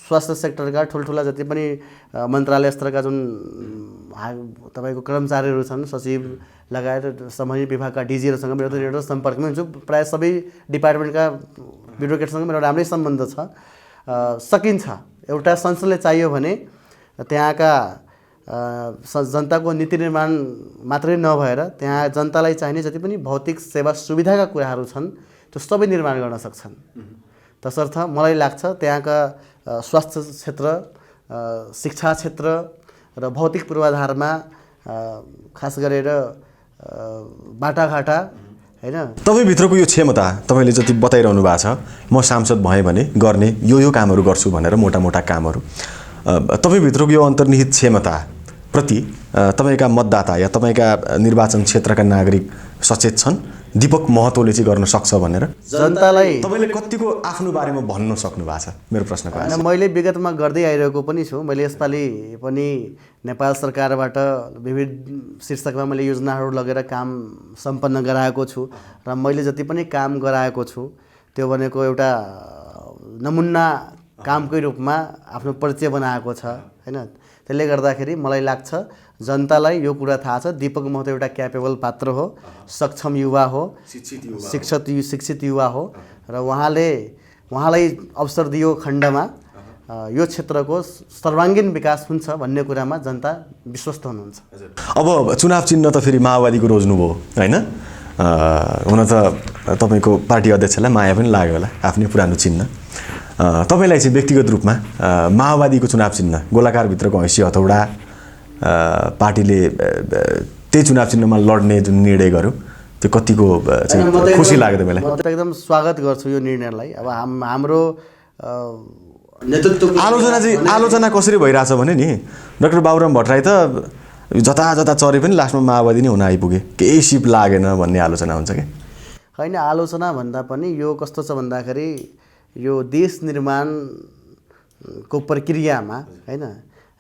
स्वास्थ्य सेक्टरका ठुल्ठुला जति पनि मन्त्रालय स्तरका जुन तपाईँको कर्मचारीहरू छन्, सचिव लगायत सम्बन्धित विभागका डिजीहरूसँग मेरो त निरन्तर सम्पर्कमै हुन्छु। प्रायः सबै डिपार्टमेन्टका ब्युरोक्रेटसँग मेरो राम्रै सम्बन्ध छ। सकिन्छ। एउटा संसदले चाहियो भने त्यहाँका जनताको नीति निर्माण मात्रै नभएर त्यहाँ जनतालाई चाहिने जति पनि भौतिक सेवा सुविधाका कुराहरू छन् त्यो सबै निर्माण गर्न सक्छन्। तसर्थ मलाई लाग्छ त्यहाँका स्वास्थ्य क्षेत्र, शिक्षा क्षेत्र र भौतिक पूर्वाधारमा खास गरेर बाटाघाटा हैन, तपाईँभित्रको यो क्षमता तपाईँले जति बताइरहनु भएको छ, म सांसद भएँ भने गर्ने यो कामहरू गर्छु भनेर मोटा कामहरू, तपाईँभित्रको यो अन्तर्निहित क्षमता प्रति तपाईँका मतदाता या तपाईँका निर्वाचन क्षेत्रका नागरिक सचेत छन् दीपक महतोले चाहिँ गर्न सक्छ भनेर? जनतालाई तपाईँले कतिको आफ्नो बारेमा भन्न सक्नु भएको छ मेरो प्रश्नको आन्सर? होइन, मैले विगतमा गर्दै आइरहेको पनि छु। मैले यसपालि पनि नेपाल सरकारबाट विविध शीर्षकमा मैले योजनाहरू लगेर काम सम्पन्न गराएको छु र मैले जति पनि काम गराएको छु त्यो भनेको एउटा नमुना कामकै रूपमा आफ्नो परिचय बनाएको छ हैन। त्यसले गर्दाखेरि मलाई लाग्छ जनतालाई यो कुरा थाहा छ, दीपक महतो एउटा क्यापेबल पात्र हो, सक्षम युवा हो, शिक्षित युवा हो र उहाँलाई अवसर दियो खण्डमा यो क्षेत्रको सर्वाङ्गीन विकास हुन्छ भन्ने कुरामा जनता विश्वस्त हुनुहुन्छ। अब चुनाव चिन्ह त फेरि माओवादीको रोज्नुभयो होइन? हुन त तपाईँको पार्टी अध्यक्षलाई माया पनि लाग्यो होला आफ्नै पुरानो चिन्ह। तपाईँलाई चाहिँ व्यक्तिगत रूपमा माओवादीको चुनाव चिन्ह गोलाकारभित्रको हैँसी हथौडा पार्टीले त्यही चुनाव चिन्हमा लड्ने जुन निर्णय गर्यो त्यो कतिको चाहिँ खुसी लाग्यो तपाईँलाई? म त एकदम स्वागत गर्छु यो निर्णयलाई। अब हाम्रो नेतृत्व आलोचना कसरी भइरहेछ भने नि डाक्टर बाबुराम भट्टराई त जता जता चरे पनि लास्टमा माओवादी नै हुन आइपुगे, केही सिप लागेन भन्ने आलोचना हुन्छ कि? होइन, आलोचना भन्दा पनि यो कस्तो छ भन्दाखेरि यो देश निर्माणको प्रक्रियामा होइन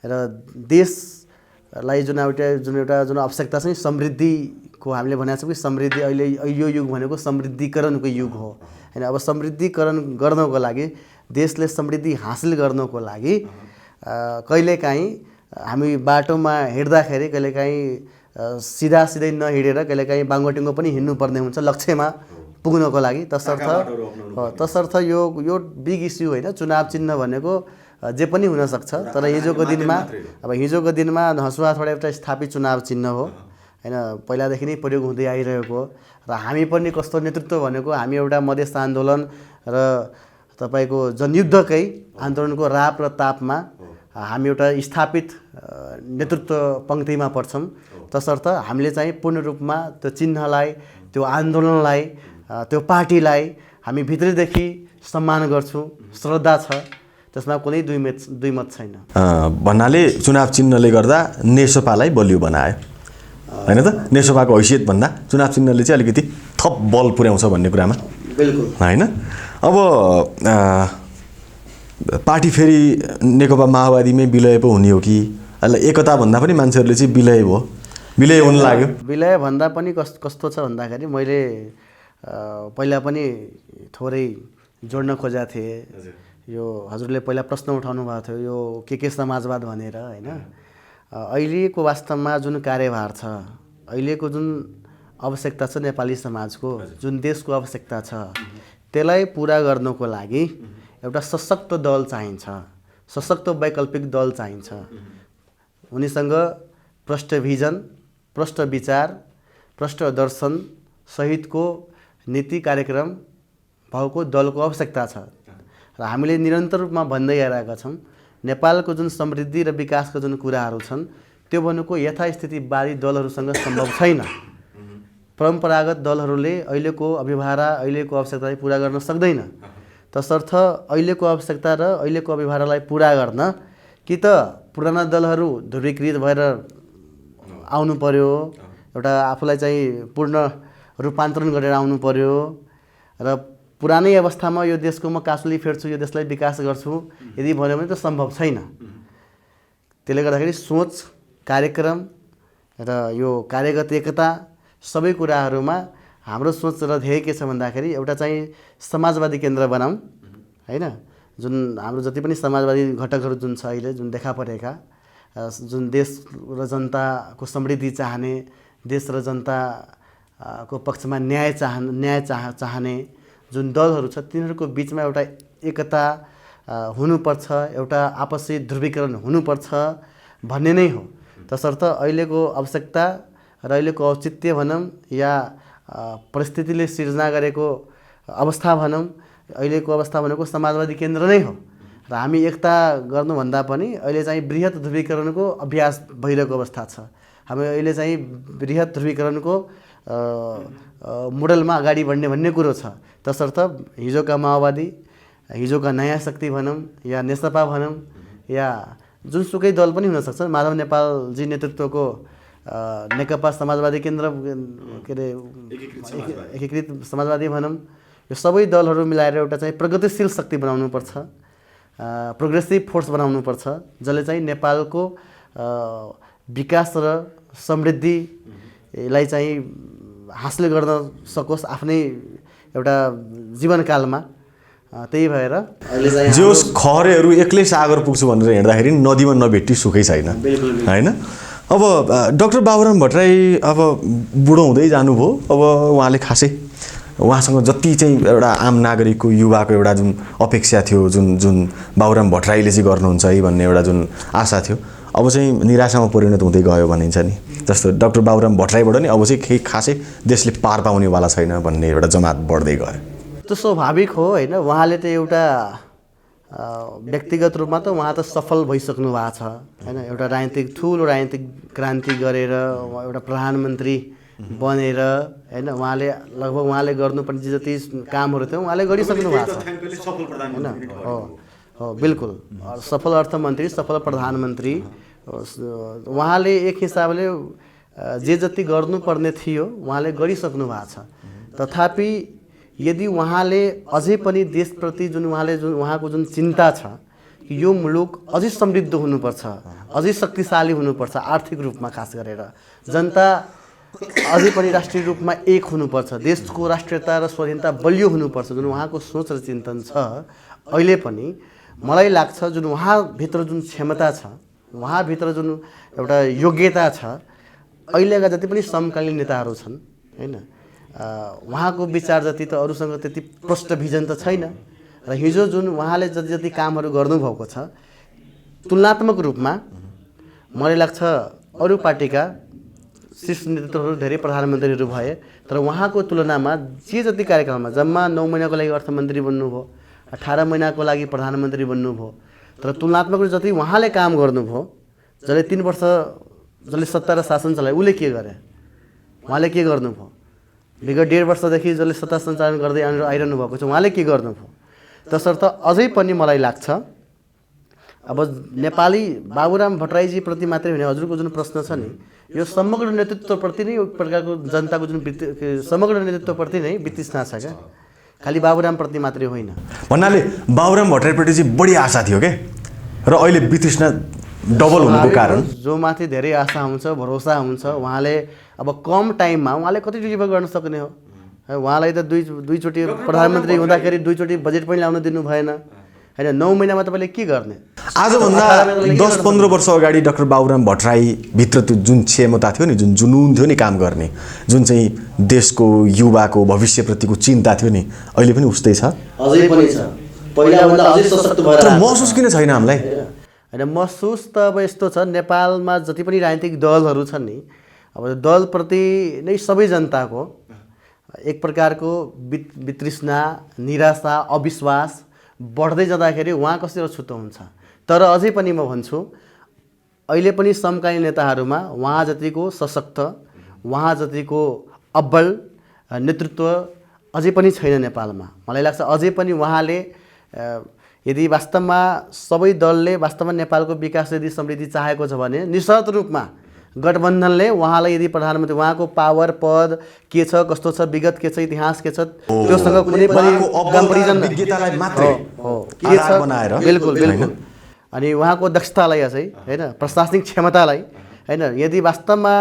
र देशलाई जुन एउटा आवश्यकता छ नि समृद्धिको, हामीले भनेको छौँ कि समृद्धि अहिले यो युग भनेको समृद्धिकरणको युग हो होइन। अब समृद्धिकरण गर्नको लागि, देशले समृद्धि हासिल गर्नको लागि कहिलेकाहीँ हामी बाटोमा हिँड्दाखेरि कहिलेकाहीँ सिधै नहिँडेर कहिलेकाहीँ बाङ्गोटिङ्गो पनि हिँड्नुपर्ने हुन्छ लक्ष्यमा पुग्नको लागि। तसर्थ यो बिग इस्यु होइन। चुनाव चिन्ह भनेको जे पनि हुनसक्छ, तर हिजोको दिनमा हँसुवा थोडा एउटा स्थापित चुनाव चिन्ह हो होइन, पहिलादेखि नै प्रयोग हुँदै आइरहेको र हामी पनि कस्तो नेतृत्व भनेको हामी एउटा मधेस आन्दोलन र तपाईँको जनयुद्धकै आन्दोलनको राप र तापमा हामी एउटा स्थापित नेतृत्व पङ्क्तिमा पर्छौँ। तसर्थ हामीले चाहिँ पूर्ण रूपमा त्यो चिन्हलाई, त्यो आन्दोलनलाई, त्यो पार्टीलाई हामी भित्रैदेखि सम्मान गर्छौँ, श्रद्धा छ, त्यसमा कुनै दुई मत छैन। भन्नाले चुनाव चिन्हले गर्दा नेसपालाई बलियो बनायो होइन त? नेसपाको हैसियत भन्दा चुनाव चिन्हले चाहिँ अलिकति थप बल पुर्याउँछ भन्ने कुरामा बिल्कुल होइन? अब पार्टी फेरि नेकपा माओवादीमै विलय पो हुने हो कि? एकता भन्दा पनि मान्छेहरूले चाहिँ विलय हुन लाग्यो। विलय भन्दा पनि कस्तो छ भन्दाखेरि मैले पहिला पनि थोरै जोड्न खोजेको थिएँ। यो हजुरले पहिला प्रश्न उठाउनु भएको थियो यो के समाजवाद भनेर होइन। अहिलेको वास्तवमा जुन कार्यभार छ, अहिलेको जुन आवश्यकता छ नेपाली समाजको, जुन देशको आवश्यकता छ, त्यसलाई पुरा गर्नको लागि एउटा सशक्त दल चाहिन्छ, सशक्त वैकल्पिक दल चाहिन्छ। उनीसँग प्रष्ट भिजन, प्रष्ट विचार, प्रष्ट दर्शन सहितको नीति कार्यक्रम भएको दलको आवश्यकता छ र हामीले निरन्तर रूपमा भन्दै आइरहेका छौँ नेपालको जुन समृद्धि र विकासको जुन कुराहरू छन् त्यो भनेको यथास्थितिवादी दलहरूसँग सम्भव छैन। परम्परागत दलहरूले अहिलेको अभिभारा, अहिलेको आवश्यकतालाई पुरा गर्न सक्दैन। तसर्थ अहिलेको आवश्यकता र अहिलेको अभिभारालाई पुरा गर्न कि त पुराना दलहरू ध्रुवीकृत भएर आउनु पर्यो, एउटा आफूलाई चाहिँ पूर्ण रूपान्तरण गरेर आउनु पर्यो र पुरानै अवस्थामा यो देशको म काँसुली फेर्छु, यो देशलाई विकास गर्छु यदि भन्यो भने त सम्भव छैन। त्यसले गर्दाखेरि सोच, कार्यक्रम र यो कार्यगत एकता सबै कुराहरूमा हाम्रो सोच र ध्येय के छ भन्दाखेरि एउटा चाहिँ समाजवादी केन्द्र बनाऊँ होइन। जुन हाम्रो जति पनि समाजवादी घटकहरू जुन छ अहिले जुन देखा परेका, जुन देश र जनताको समृद्धि चाहने, देश र जनताको पक्षमा न्याय चाहने जुन दलहरू छ तिनीहरूको बिचमा एउटा एकता हुनुपर्छ, एउटा आपसी ध्रुवीकरण हुनुपर्छ भन्ने नै हो। तसर्थ अहिलेको आवश्यकता र अहिलेको औचित्य भनौँ या परिस्थितिले सिर्जना गरेको अवस्था भनौँ, अहिलेको अवस्था भनेको समाजवादी केन्द्र नै हो र हामी एकता गर्नुभन्दा पनि अहिले चाहिँ बृहत ध्रुवीकरणको अभ्यास भइरहेको अवस्था छ। हामी अहिले चाहिँ बृहत ध्रुवीकरणको मोडलमा अगाडि बढ्ने भन्ने कुरो छ। तसर्थ हिजोका माओवादी, हिजोका नयाँ शक्ति भनौँ या नेसपा भनौँ या जुनसुकै दल पनि हुनसक्छ, माधव नेपालजी नेतृत्वको नेकपा समाजवादी केन्द्र के अरे एकीकृत समाजवादी भनौँ, यो सबै दलहरू मिलाएर एउटा चाहिँ प्रगतिशील शक्ति बनाउनुपर्छ, प्रोग्रेसिभ फोर्स बनाउनुपर्छ, जसले चाहिँ नेपालको विकास र समृद्धिलाई चाहिँ हासिल गर्न सकोस् आफ्नै एउटा जीवनकालमा। त्यही भएर अहिले चाहिँ जोस् खहरेहरू एक्लै सागर पुग्छु भनेर हिँड्दाखेरि नदीमा नभेटी सुखै छैन होइन। अब डाक्टर बाबुराम भट्टराई अब बुढो हुँदै जानुभयो। अब उहाँले खासै उहाँसँग जति चाहिँ एउटा आम नागरिकको युवाको एउटा जुन अपेक्षा थियो, जुन बाबुराम भट्टराईले चाहिँ गर्नुहुन्छ है भन्ने एउटा जुन आशा थियो, अब चाहिँ निराशामा परिणत हुँदै गयो भनिन्छ नि। जस्तो डाक्टर बाबुराम भट्टराईबाट नि अब चाहिँ केही खासै देशले पार पाउनेवाला छैन भन्ने एउटा जमात बढ्दै गयो। त्यो स्वाभाविक हो होइन। उहाँले त एउटा व्यक्तिगत रूपमा त उहाँ त सफल भइसक्नु भएको छ होइन। एउटा ठुलो राजनीतिक क्रान्ति गरेर एउटा प्रधानमन्त्री बनेर होइन, उहाँले गर्नुपर्ने जति कामहरू थियो उहाँले गरिसक्नु भएको छ होइन। हो बिल्कुल, सफल अर्थमन्त्री, सफल प्रधानमन्त्री उहाँले एक हिसाबले जे जति गर्नुपर्ने थियो उहाँले गरिसक्नु भएको छ। तथापि यदि उहाँले अझै पनि देशप्रति उहाँको जुन चिन्ता छ कि यो मुलुक अझै समृद्ध हुनुपर्छ, अझै शक्तिशाली हुनुपर्छ, आर्थिक रूपमा खास गरेर जनता अझै पनि राष्ट्रिय रूपमा एक हुनुपर्छ, देशको राष्ट्रियता र स्वाधीनता बलियो हुनुपर्छ, जुन उहाँको सोच र चिन्तन छ, अहिले पनि मलाई लाग्छ जुन उहाँभित्र जुन क्षमता छ, उहाँभित्र जुन एउटा योग्यता छ, अहिलेका जति पनि समकालीन नेताहरू छन् होइन, उहाँको विचार जति त अरूसँग त्यति प्रष्ट भिजन त छैन। र हिजो जुन उहाँले जति जति कामहरू गर्नुभएको छ, तुलनात्मक रूपमा मलाई लाग्छ अरू पार्टीका शीर्ष नेतृत्वहरू धेरै प्रधानमन्त्रीहरू भए, तर उहाँको तुलनामा जे जति कार्यकालमा जम्मा 9 महिनाको लागि अर्थमन्त्री बन्नुभयो, 18 महिनाको लागि प्रधानमन्त्री बन्नुभयो, तर तुलनात्मक रूपमा जति उहाँले काम गर्नुभयो, जसले 3 वर्ष जसले सत्ता र शासन चलाए उसले के गरे, उहाँले के गर्नुभयो, विगत 1.5 वर्षदेखि जसले सत्ता सञ्चालन गर्दै आइरहनु भएको छ उहाँले के गर्नुभयो। तसर्थ अझै पनि मलाई लाग्छ अब नेपाली बाबुराम भट्टराईजी प्रति मात्रै भने हजुरको जुन प्रश्न छ नि, यो समग्र नेतृत्वप्रति नै एक प्रकारको जनताको जुन समग्र नेतृत्वप्रति नै वितृष्णा छ क्या, खालि बाबुराम प्रति मात्रै होइन। भन्नाले बाबुराम भट्टराईप्रति चाहिँ बढी आशा थियो के, र अहिले वितृष्णा डबल हुनुको कारण जो माथि धेरै आशा हुन्छ, भरोसा हुन्छ, उहाँले अब कम टाइममा उहाँले कति डेलिभर गर्न सक्ने हो। उहाँलाई त दुईचोटि प्रधानमन्त्री हुँदाखेरि 2 चोटि बजेट पनि ल्याउन दिनु भएन होइन। 9 महिनामा तपाईँले के गर्ने। आजभन्दा 10-15 वर्ष अगाडि डाक्टर बाबुराम भट्टराईभित्र त्यो जुन क्षमता थियो नि, जुन जुनुन थियो नि काम गर्ने, जुन चाहिँ देशको युवाको भविष्यप्रतिको चिन्ता थियो नि, अहिले पनि उस्तै छ, अझै पनि छ, पहिलाभन्दा अझै सशक्त भएर। तर महसुस किन छैन हामीलाई होइन? महसुस त अब यस्तो छ, नेपालमा जति पनि राजनीतिक दलहरू छन् नि, अब दलप्रति नै सबै जनताको एक प्रकारको वितृष्णा, निराशा, अविश्वास बढ्दै जाँदाखेरि उहाँ कसरी अछुतो हुन्छ। तर अझै पनि म भन्छु, अहिले पनि समकालीन नेताहरूमा उहाँ जतिको सशक्त, उहाँ जतिको अब्बल नेतृत्व अझै पनि छैन नेपालमा। मलाई लाग्छ अझै पनि उहाँले यदि वास्तवमा सबै दलले वास्तवमा नेपालको विकास यदि समृद्धि चाहेको छ भने निशर्त रूपमा गठबन्धनले उहाँलाई यदि प्रधानमन्त्री, उहाँको पावर पद के छ, कस्तो छ, विगत के छ, इतिहास के छ, त्योसँग कुनै पनि कम्पेरिजन विज्ञतालाई मात्रै के छ बनाएर बिल्कुल बिल्कुल, अनि उहाँको दक्षतालाई चाहिँ होइन, प्रशासनिक क्षमतालाई होइन, यदि वास्तवमा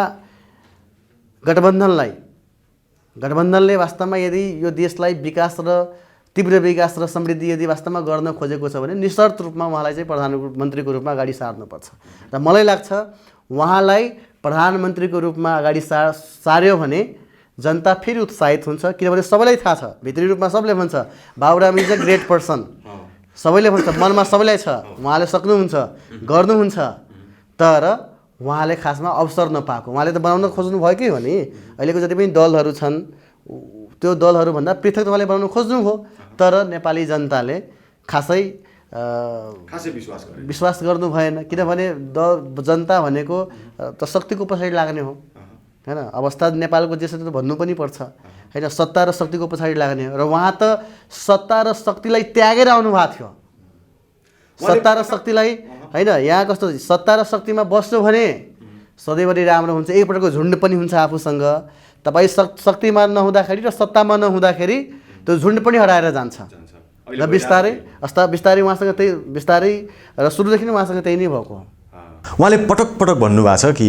गठबन्धनले वास्तवमा यदि यो देशलाई विकास र तीव्र विकास र समृद्धि यदि वास्तवमा गर्न खोजेको छ भने निशर्त रूपमा उहाँलाई चाहिँ प्रधानमन्त्रीको रूपमा अगाडि सार्नुपर्छ। र मलाई लाग्छ उहाँलाई प्रधानमन्त्रीको रूपमा अगाडि सार्यो भने जनता फेरि उत्साहित हुन्छ, किनभने सबैलाई थाहा छ, भित्री रूपमा सबले भन्छ Baburam is a great person, सबैले भन्छ, मनमा सबैलाई छ, उहाँले सक्नुहुन्छ, गर्नुहुन्छ, तर उहाँले खासमा अवसर नपाएको, उहाँले त बनाउन खोज्नु भएकै हो नि। अहिलेको जति पनि दलहरू छन् त्यो दलहरूभन्दा पृथक उहाँले बनाउन खोज्नुभयो, तर नेपाली जनताले खासै विश्वास गर्नु भएन, किनभने जनता भनेको त शक्तिको पछाडि लाग्ने हो होइन। अवस्था नेपालको जेसरी त भन्नु पनि पर्छ होइन, सत्ता र शक्तिको पछाडि लाग्ने हो, र उहाँ त सत्ता र शक्तिलाई त्यागेर आउनु भएको थियो। सत्ता र शक्तिलाई होइन, यहाँ कस्तो सत्ता र शक्तिमा बस्यो भने सधैँभरि राम्रो हुन्छ, एकपटकको झुन्ड पनि हुन्छ आफूसँग। तपाईँ शक्तिमा नहुँदाखेरि र सत्तामा नहुँदाखेरि त्यो झुन्ड पनि हराएर जान्छ र बिस्तारै उहाँसँग त्यही बिस्तारै र सुरुदेखि नै उहाँसँग त्यही नै भएको हो। उहाँले पटक पटक भन्नुभएको छ कि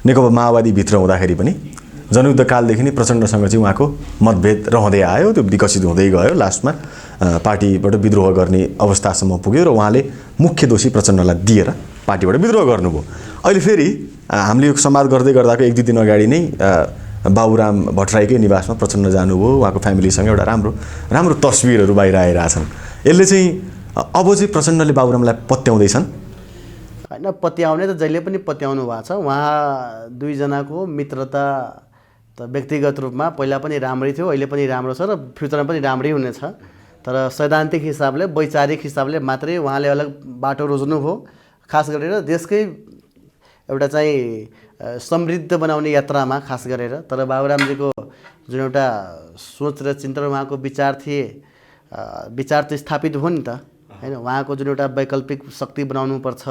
नेकपा माओवादीभित्र हुँदाखेरि पनि जनयुद्धकालदेखि नै प्रचण्डसँग चाहिँ उहाँको मतभेद रहँदै आयो, त्यो विकसित हुँदै गयो, लास्टमा पार्टीबाट विद्रोह गर्ने अवस्थासम्म पुग्यो र उहाँले मुख्य दोषी प्रचण्डलाई दिएर पार्टीबाट विद्रोह गर्नुभयो। अहिले फेरि हामीले यो संवाद गर्दै गर्दाको 1-2 दिन अगाडि नै बाबुराम भट्टराईकै निवासमा प्रचण्ड जानुभयो, उहाँको फ्यामिलीसँग एउटा राम्रो तस्विरहरू बाहिर आइरहेछन्। यसले चाहिँ अब चाहिँ प्रचण्डले बाबुरामलाई पत्याउँदैछन् होइन? पत्याउने त जहिले पनि पत्याउनु भएको छ। उहाँ दुईजनाको मित्रता त व्यक्तिगत रूपमा पहिला पनि राम्रै थियो, अहिले पनि राम्रो छ र फ्युचरमा पनि राम्रै हुनेछ। तर सैद्धान्तिक हिसाबले, वैचारिक हिसाबले मात्रै उहाँले अलग बाटो रोज्नुभयो, खास गरेर देशकै एउटा चाहिँ समृद्ध बनाउने यात्रामा खास गरेर। तर बाबुरामजीको जुन एउटा सोच र चिन्तन, उहाँको विचार त स्थापित हो नि त, होइन? उहाँको जुन एउटा वैकल्पिक शक्ति बनाउनुपर्छ,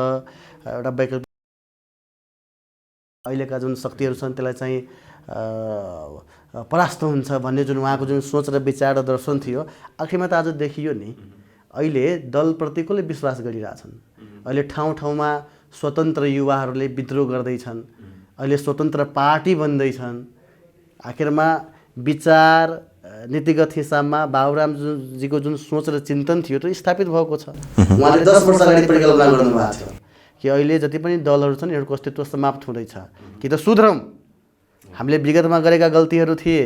एउटा वैकल्पिक अहिलेका जुन शक्तिहरू छन् त्यसलाई चाहिँ परास्त हुन्छ भन्ने जुन उहाँको जुन सोच र विचार र दर्शन थियो, आखिरमा त आज देखियो नि। अहिले दलप्रति कसले विश्वास गरिरहेछन्? अहिले ठाउँ ठाउँमा स्वतन्त्र युवाहरूले विद्रोह गर्दैछन्, अहिले स्वतन्त्र पार्टी बन्दैछन्। आखिरमा विचार नीतिगत हिसाबमा बाबुरामजीको जुन सोच र चिन्तन थियो त्यो स्थापित भएको छ। उहाँले 10 वर्ष अगाडि परिकल्पना गर्नुभएको थियो कि अहिले जति पनि दलहरू छन् यिनीहरूको अस्तित्व समाप्त हुँदैछ, कि त सुध्रौँ, हामीले विगतमा गरेका गल्तीहरू थिए,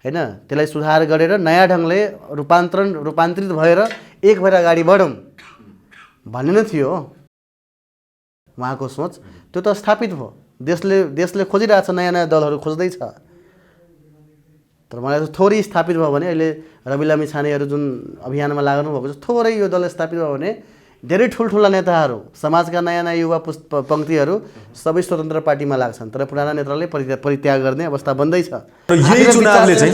होइन? त्यसलाई सुधार गरेर नयाँ ढङ्गले रूपान्तरित भएर एक भएर अगाडि बढौँ भन्ने नै थियो उहाँको सोच। त्यो त स्थापित भयो, देशले खोजिरहेछ, नयाँ दलहरू खोज्दैछ। तर मलाई थोरै स्थापित भयो भने, अहिले रवि लामिछानेहरू जुन अभियानमा लाग्नु भएको छ, थोरै यो दल स्थापित भयो भने धेरै ठुल्ठुला नेताहरू, समाजका नयाँ युवा पङ्क्तिहरू सबै स्वतन्त्र पार्टीमा लाग्छन्। तर पुराना नेताले परित्याग गर्ने अवस्था बन्दैछ। यही चुनावले चाहिँ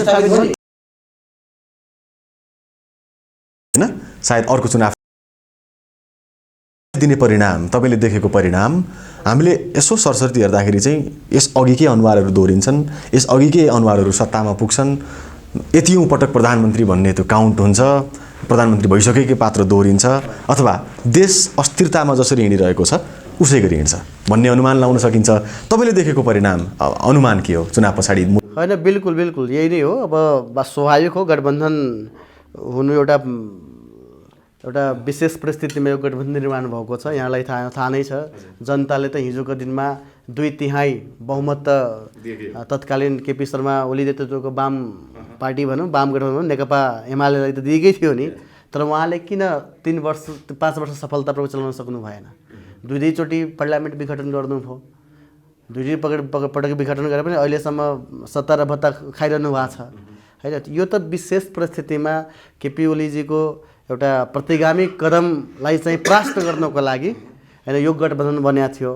हैन, सायद अर्को चुनाव दिने परिणाम, तपाईँले देखेको परिणाम हामीले यसो सरसर्ती हेर्दाखेरि चाहिँ यस अघिकै अनुहारहरू दोहोरिन्छन्, यस अघिकै अनुहारहरू सत्तामा पुग्छन्, यतिौँ पटक प्रधानमन्त्री भन्ने त्यो काउन्ट हुन्छ, प्रधानमन्त्री भइसकेकै पात्र दोहोरिन्छ, अथवा देश अस्थिरतामा जसरी हिँडिरहेको छ उसै गरी हिँड्छ भन्ने अनुमान लाउन सकिन्छ। तपाईँले देखेको परिणाम अनुमान के हो चुनाव पछाडि? होइन, बिल्कुल यही नै हो। अब स्वाभाविक हो, गठबन्धन हुनु एउटा विशेष परिस्थितिमा यो गठबन्धन निर्माण भएको छ। यहाँलाई थाहा नै छ, जनताले त हिजोको दिनमा 2/3 बहुमत तत्कालीन केपी शर्मा ओली नेतृत्वको वाम पार्टी भनौँ, वाम गठबन्धन नेकपा एमालेलाई त दिएकै थियो नि। तर उहाँले किन 5 वर्ष सफलतापूर्वक चलाउन सक्नु भएन? दुईचोटि पार्लियामेन्ट विघटन गर्नुभयो, दुई पटक विघटन गरेर पनि अहिलेसम्म सत्ता र भत्ता खाइरहनु भएको छ, होइन? यो त विशेष परिस्थितिमा केपी ओलीजीको एउटा प्रतिगामी कदमलाई चाहिँ परास्त गर्नको लागि, होइन, यो गठबन्धन बन्या थियो,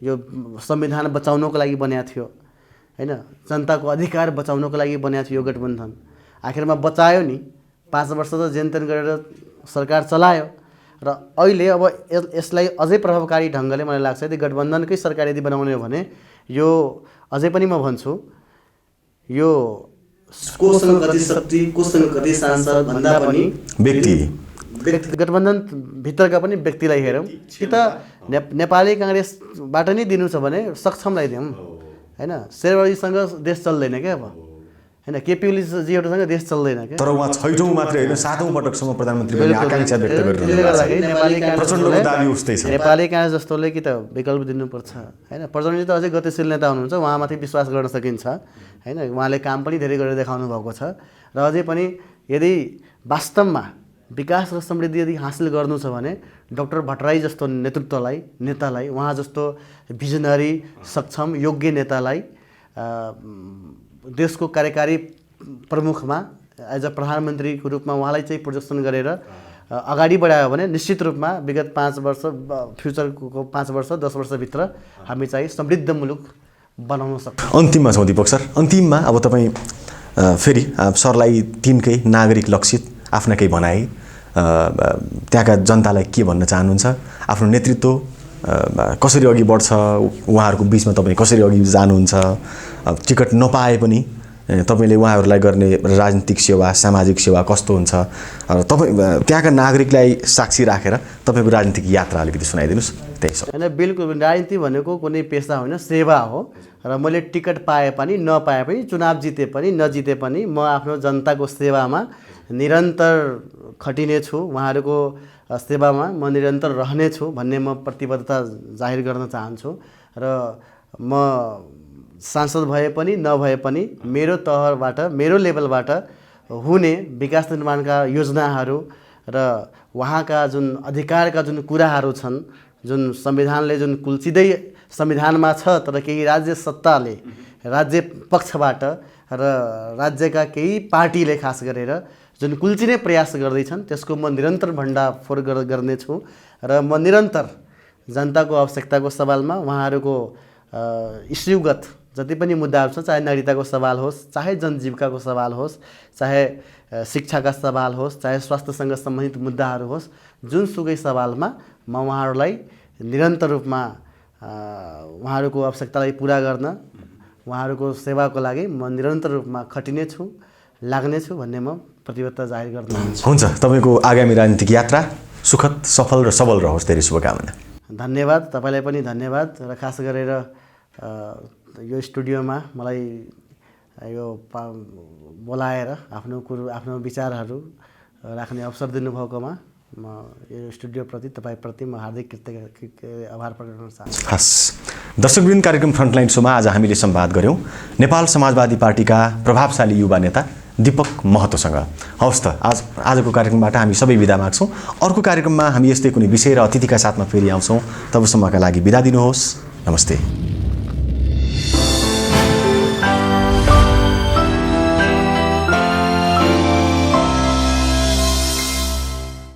यो संविधान बचाउनको लागि बन्या थियो, होइन? जनताको अधिकार बचाउनको लागि बन्या थियो यो गठबन्धन। आखिरमा बचायो नि, 5 वर्ष त जेनतेन गरेर सरकार चलायो। र अहिले अब यसलाई अझै प्रभावकारी ढङ्गले मलाई लाग्छ यदि गठबन्धनकै सरकार यदि बनाउने हो भने, यो अझै पनि म भन्छु, यो कोसँग कति शक्ति, कोसँग कति सांसद भन्दा पनि व्यक्ति गठबन्धन भित्रका पनि व्यक्तिलाई हेरौँ, कि त नेपाली काङ्ग्रेसबाट नै दिनु छ भने सक्षमलाई दिउँ, होइन? शेरबहादुरजीसँग देश चल्दैन क्या अब, होइन? केपी ओलीजीहरूसँग देश चल्दैन क्या। तर उहाँ 6औँ मात्रै होइन 7औँ पटकसम्म प्रधानमन्त्री बन्ने आकांक्षा व्यक्त गरिरहनु भएको छ। नेपाली काङ्ग्रेस जस्तोले कि त विकल्प दिनुपर्छ, होइन? प्रचण्डजी त अझै गतिशील नेता हुनुहुन्छ, उहाँमाथि विश्वास गर्न सकिन्छ, होइन? उहाँले काम पनि धेरै गरेर देखाउनु भएको छ। र अझै पनि यदि वास्तवमा विकास र समृद्धि यदि हासिल गर्नु छ भने डाक्टर भट्टराई जस्तो नेतालाई, उहाँ जस्तो भिजनरी, सक्षम, योग्य नेतालाई देशको कार्यकारी प्रमुखमा एज अ प्रधानमन्त्रीको रूपमा उहाँलाई चाहिँ प्रोजेक्सन गरेर अगाडि बढायो भने निश्चित रूपमा विगत 5 वर्ष, फ्युचरको 5 वर्ष 10 वर्षभित्र हामी चाहिँ समृद्ध मुलुक बनाउन सक्छौँ। अन्तिममा छौँ दीपक सर, अन्तिममा अब तपाईँ फेरि सरलाई तिनकै नागरिक लक्षित आफ्ना केही भनाइ, त्यहाँका जनतालाई के भन्न चाहनुहुन्छ? आफ्नो नेतृत्व कसरी अघि बढ्छ, उहाँहरूको बिचमा तपाईँ कसरी अघि जानुहुन्छ, टिकट नपाए पनि तपाईँले उहाँहरूलाई गर्ने राजनीतिक सेवा, सामाजिक सेवा कस्तो हुन्छ, र तपाईँ त्यहाँका नागरिकलाई साक्षी राखेर तपाईँको राजनीतिक यात्रा अलिकति सुनाइदिनुहोस्। त्यही सब होइन, बिल्कुल राजनीति भनेको कुनै पेसा होइन, सेवा हो। र मैले टिकट पाए पनि नपाए पनि, चुनाव जिते पनि नजिते पनि म आफ्नो जनताको सेवामा निरन्तर खटिनेछु, उहाँहरूको सेवामा म निरन्तर रहनेछु भन्ने म प्रतिबद्धता जाहेर गर्न चाहन्छु। र म सांसद भए पनि नभए पनि मेरो तहबाट, मेरो लेभलबाट हुने विकास निर्माणका योजनाहरू र वहाँका जुन अधिकारका जुन कुराहरू छन्, जुन संविधानले जुन कुल्चिँदै संविधानमा छ तर केही राज्य सत्ताले, राज्य पक्षबाट र राज्यका केही पार्टीले खास गरेर जुन कुल्चिने प्रयास गर्दैछन् त्यसको म निरन्तर भण्डाफोर गर्नेछु। र म निरन्तर जनताको आवश्यकताको सवालमा, उहाँहरूको इस्युगत जति पनि मुद्दाहरू छ, चाहे नागरिकताको सवाल होस्, चाहे जनजीविकाको सवाल होस्, चाहे शिक्षाका सवाल होस्, चाहे स्वास्थ्यसँग सम्बन्धित मुद्दाहरू होस्, जुनसुकै सवालमा म उहाँहरूलाई निरन्तर रूपमा उहाँहरूको आवश्यकतालाई पुरा गर्न, उहाँहरूको सेवाको लागि म निरन्तर रूपमा खटिनेछु, लाग्नेछु भन्ने म प्रतिबद्धता जाहेर गर्न चाहन्छु। हुन्छ, तपाईँको आगामी राजनीतिक यात्रा सुखद, सफल र सबल रहोस्। धेरै शुभकामना। धन्यवाद, तपाईँलाई पनि धन्यवाद। र खास गरेर यो स्टुडियोमा मलाई यो बोलाएर आफ्नो विचारहरू राख्ने अवसर दिनुभएकोमा म यो स्टुडियोप्रति, तपाईँप्रति म हार्दिक आभार प्रकट गर्न चाहन्छु। हस्, दर्शकवृन्द, कार्यक्रम फ्रन्टलाइन सोमा आज हामीले संवाद गऱ्यौँ नेपाल समाजवादी पार्टीका प्रभावशाली युवा नेता दीपक महतोसँग। हवस् त, आजको कार्यक्रमबाट हामी सबै बिदा माग्छौँ। अर्को कार्यक्रममा हामी यस्तै कुनै विषय र अतिथिका साथमा फेरि आउँछौँ। तबसम्मका लागि बिदा दिनुहोस्। नमस्ते।